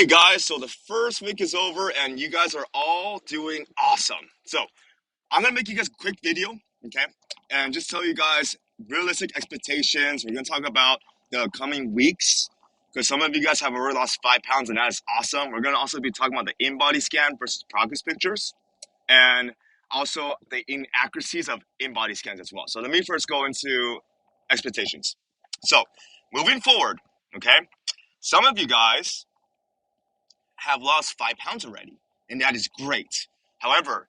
Hey guys, so the first week is over and you guys are all doing awesome. So I'm gonna make you guys a quick video, okay? And just tell you guys realistic expectations. We're gonna talk about the coming weeks because some of you guys have already lost 5 pounds and that is awesome. We're gonna also be talking about the in-body scan versus progress pictures and also the inaccuracies of in-body scans as well. So let me first go into expectations. So moving forward, okay? Some of you guys have lost 5 pounds already, and that is great. However,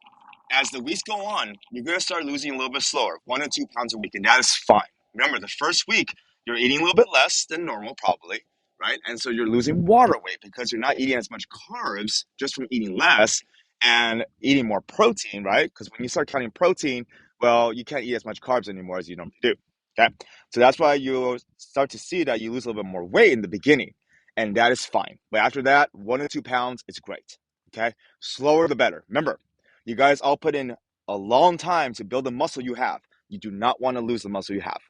as the weeks go on, you're going to start losing a little bit slower, 1 to 2 pounds a week, and that is fine. Remember, the first week, you're eating a little bit less than normal, probably, right? And so you're losing water weight because you're not eating as much carbs just from eating less and eating more protein, right? Because when you start counting protein, well, you can't eat as much carbs anymore as you normally do. Okay. So that's why you start to see that you lose a little bit more weight in the beginning, and that is fine. But after that, 1 to 2 pounds is great. Okay. Slower the better. Remember, you guys all put in a long time to build the muscle you have. You do not want to lose the muscle you have.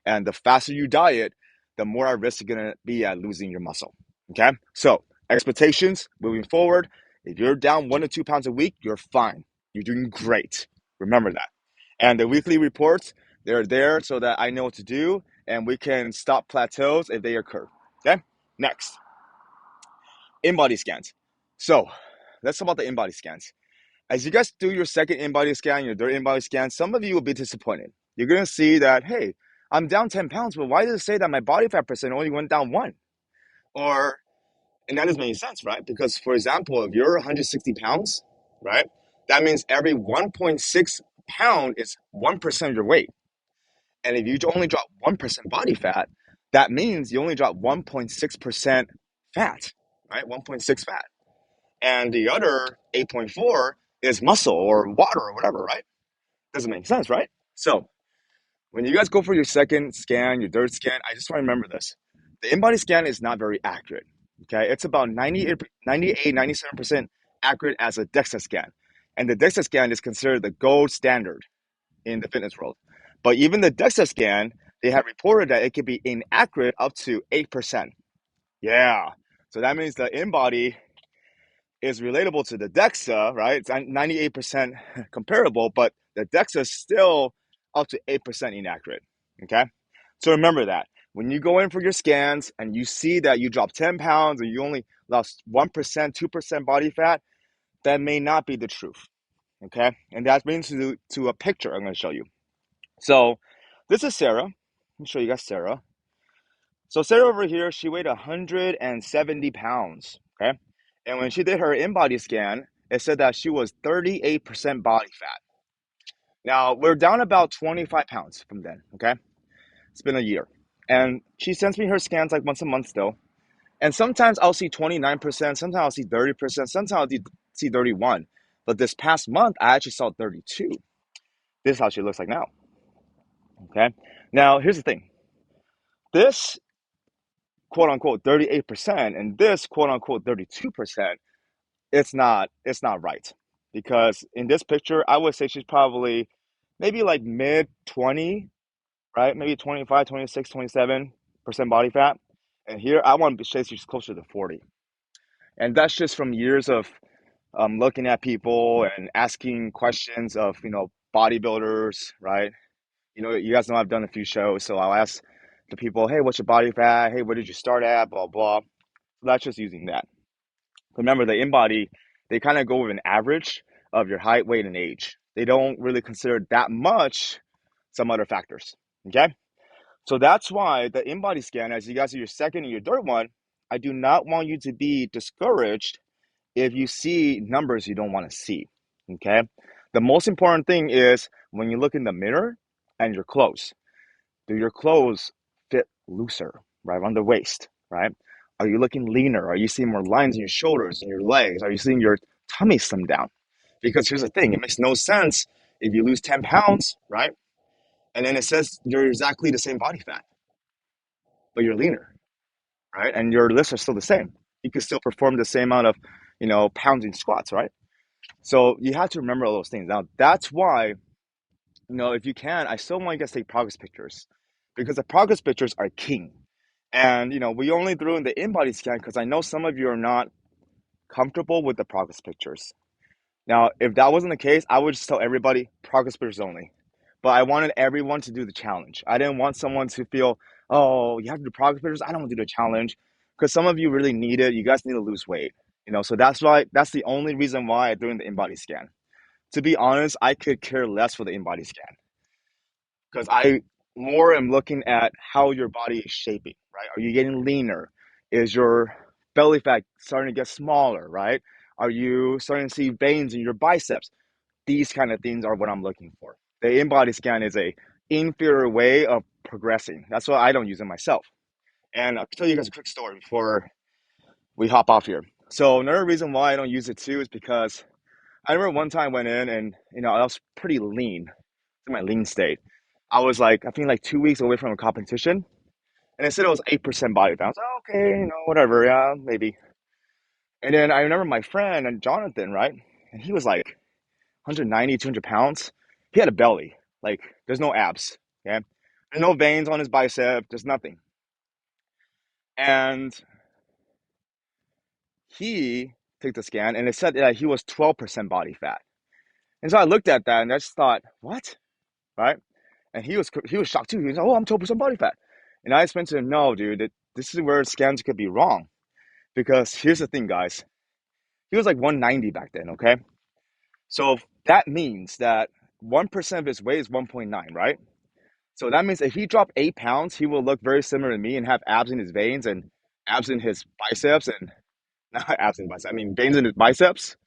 And the faster you diet, the more at risk you're going to be at losing your muscle. Okay. So, expectations moving forward. If you're down 1 to 2 pounds a week, you're fine. You're doing great. Remember that. And the weekly reports, they're there so that I know what to do and we can stop plateaus if they occur. Okay. Next, in-body scans. So, let's talk about the in-body scans. As you guys do your second in-body scan, your third in-body scan, some of you will be disappointed. You're going to see that, hey, I'm down 10 pounds, but why does it say that my body fat percent only went down 1? Or, and that doesn't make sense, right? Because, for example, if you're 160 pounds, right, that means every 1.6 pound is 1% of your weight. And if you only drop 1% body fat, that means you only drop 1.6% fat, right? 1.6 fat. And the other 8.4 is muscle or water or whatever, right? Doesn't make sense, right? So when you guys go for your second scan, your third scan, I just want to remember this. The in-body scan is not very accurate. Okay, it's about 97% accurate as a DEXA scan. And the DEXA scan is considered the gold standard in the fitness world. But even the DEXA scan, they have reported that it can be inaccurate up to 8%. Yeah. So that means the in-body is relatable to the DEXA, right? It's 98% comparable, but the DEXA is still up to 8% inaccurate. Okay. So remember that when you go in for your scans and you see that you dropped 10 pounds or you only lost 1%, 2% body fat, that may not be the truth. Okay. And that brings you to a picture I'm going to show you. So this is Sarah. Let me show you guys Sarah. So Sarah over here, she weighed 170 pounds, okay? And when she did her in-body scan, it said that she was 38% body fat. Now, we're down about 25 pounds from then, okay? It's been a year. And she sends me her scans like once a month still. And sometimes I'll see 29%, sometimes I'll see 30%, sometimes I'll see 31. But this past month, I actually saw 32. This is how she looks like now, okay? Now, here's the thing. This quote unquote 38% and this quote unquote 32%, it's not right. Because in this picture, I would say she's probably maybe like mid 20, right? Maybe 25, 26, 27% body fat. And here I want to say she's closer to 40. And that's just from years of looking at people and asking questions of, bodybuilders, right? You guys know I've done a few shows, so I'll ask the people, hey, what's your body fat? Hey, where did you start at? Blah, blah. So that's just using that. Remember, the in-body, they kind of go with an average of your height, weight, and age. They don't really consider that much some other factors. Okay? So that's why the in-body scan, as you guys do your second and your third one, I do not want you to be discouraged if you see numbers you don't want to see. Okay? The most important thing is when you look in the mirror and your clothes. Do your clothes fit looser, right, around the waist, right? Are you looking leaner? Are you seeing more lines in your shoulders and your legs? Are you seeing your tummy slim down? Because here's the thing, it makes no sense if you lose 10 pounds, right? And then it says you're exactly the same body fat, but you're leaner, right? And your lifts are still the same. You can still perform the same amount of, pounds in squats, right? So you have to remember all those things. Now, that's why, if you can, I still want you guys to take progress pictures because the progress pictures are king. And we only threw in the in-body scan because I know some of you are not comfortable with the progress pictures. Now, if that wasn't the case, I would just tell everybody progress pictures only. But I wanted everyone to do the challenge. I didn't want someone to feel, oh, you have to do progress pictures. I don't want to do the challenge because some of you really need it. You guys need to lose weight, So that's the only reason why I'm doing the inbody scan. To be honest, I could care less for the inbody scan because I more am looking at how your body is shaping, right? Are you getting leaner? Is your belly fat starting to get smaller, right? Are you starting to see veins in your biceps? These kind of things are what I'm looking for. The InBody scan is a inferior way of progressing. That's why I don't use it myself. And I'll tell you guys a quick story before we hop off here. So another reason why I don't use it too is because I remember one time I went in and I was pretty lean, in my lean state. I was like, I think like 2 weeks away from a competition, and it said it was 8% body fat. I was like, okay, whatever, yeah, maybe. And then I remember my friend and Jonathan, right? And he was like 190, 200 pounds. He had a belly. Like, there's no abs. Okay. There's no veins on his bicep. There's nothing. And he took the scan and it said that he was 12% body fat. And so I looked at that and I just thought, what? Right? And he was shocked too. He was like, oh, I'm 12% body fat. And I explained to him, no, dude, this is where scans could be wrong. Because here's the thing, guys. He was like 190 back then, okay? So that means that 1% of his weight is 1.9, right? So that means if he dropped 8 pounds, he will look very similar to me and have abs in his veins and abs in his biceps and not abs in biceps. I mean veins in his biceps.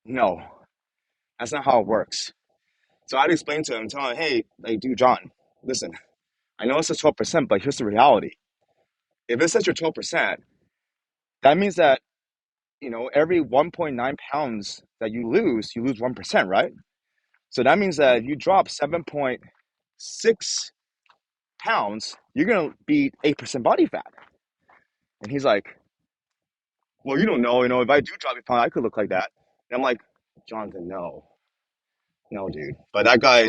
No, that's not how it works. So I'd explain to him, tell him, hey, like, dude, John, listen, I know it says 12%, but here's the reality. If it says you're 12%, that means that every 1.9 pounds that you lose 1%, right? So that means that if you drop 7.6 pounds, you're gonna be 8% body fat. And he's like, well, you don't know, if I do drop a pound, I could look like that. And I'm like, Jonathan, no, no, dude. But that guy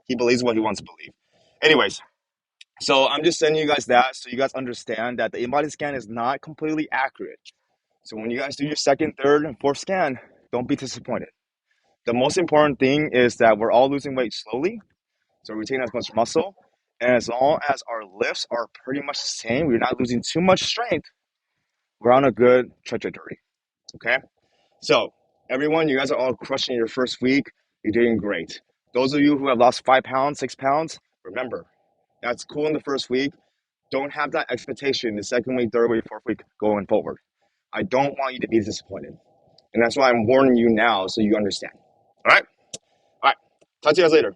he believes what he wants to believe. Anyways, so I'm just sending you guys that so you guys understand that the InBody scan is not completely accurate. So when you guys do your second, third, and fourth scan, don't be disappointed. The most important thing is that we're all losing weight slowly, so we retain as much muscle. And as long as our lifts are pretty much the same, we're not losing too much strength, we're on a good trajectory. Okay? So, everyone, you guys are all crushing your first week. You're doing great. Those of you who have lost 5 pounds, 6 pounds, remember, that's cool in the first week. Don't have that expectation the second week, third week, fourth week going forward. I don't want you to be disappointed. And that's why I'm warning you now so you understand. All right? All right. Talk to you guys later.